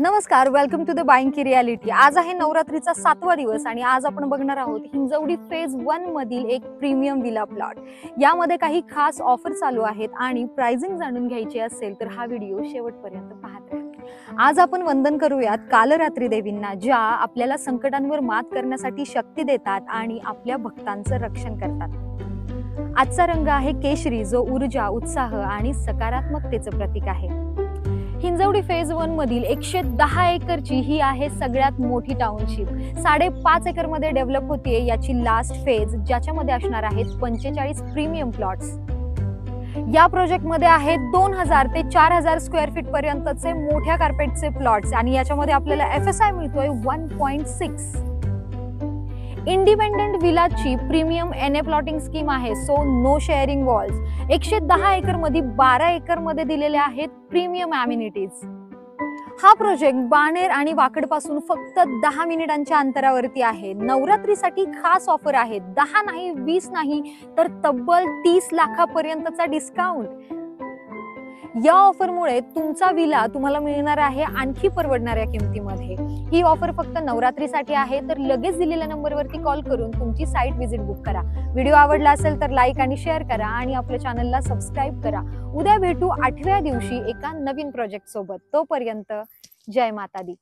नमस्कार, welcome to the buying की reality. आज आहे नवरात्रीचा 7वा दिवस आणि आज आपण बघणार आहोत हिंजवडी फेज 1 मधील एक प्रीमियम विला प्लॉट। यामध्ये काही खास ऑफर चालू आहेत आणि प्राइसिंग जाणून घ्यायची असेल तर हा व्हिडिओ शेवटपर्यंत पाहत राहा। आज आपण वंदन करूयात कालरात्री देवींना, ज्या आपल्याला संकटांवर मात करण्यासाठी शक्ती देतात आणि आपल्या भक्तांचं रक्षण करतात। आजचा रंग आहे केशरी, जो ऊर्जा, उत्साह आणि सकारात्मकतेचं प्रतीक आहे। हिंजवडी फेज 1 मधील 110 एकरची ही आहे सगळ्यात मोठी टाउनशिप। 5.5 एकर मध्ये डेव्हलप होतीये याची लास्ट फेज, ज्याच्यामध्ये असणार आहेत 45 प्रीमियम प्लॉट्स। या प्रोजेक्ट मध्ये आहेत 2000 ते 4000 स्क्वेअर फीट पर्यंतचे मोठ्या कार्पेटचे प्लॉट्स आणि याच्यामध्ये आपल्याला FSI मिळतोय 1.6। इंडिपेंडेंट विलाची प्रीमियम NA प्लॉटिंग स्कीम आहे, so no sharing walls. 110 acre मध्ये 12 एकर मध्ये दिलेले आहेत प्रीमियम अम्युनिटीज। हा प्रोजेक्ट बाणेर आणि वाकड पासून फक्त 10 मिनिटांच्या अंतरावरती आहे। नवरात्रीसाठी खास ऑफर आहे, 10 नाही, 20 नाही, तर तब्बल 30 लाखापर्यंतचा डिस्काउंट। या ऑफरमुळे तुमचा विला तुम्हाला मिळणार आहे आणखी परवडणाऱ्या किमतीमध्ये। ही ऑफर फक्त नवरात्रीसाठी आहे, तर लगेच दिलेल्या नंबरवरती कॉल करून तुमची साईट व्हिजिट बुक करा। व्हिडिओ आवडला असेल तर लाईक आणि शेअर करा आणि आपल्या चॅनलला सबस्क्राईब करा। उद्या भेटू 8व्या दिवशी एका नवीन प्रोजेक्ट सोबत। तोपर्यंत जय माता दी।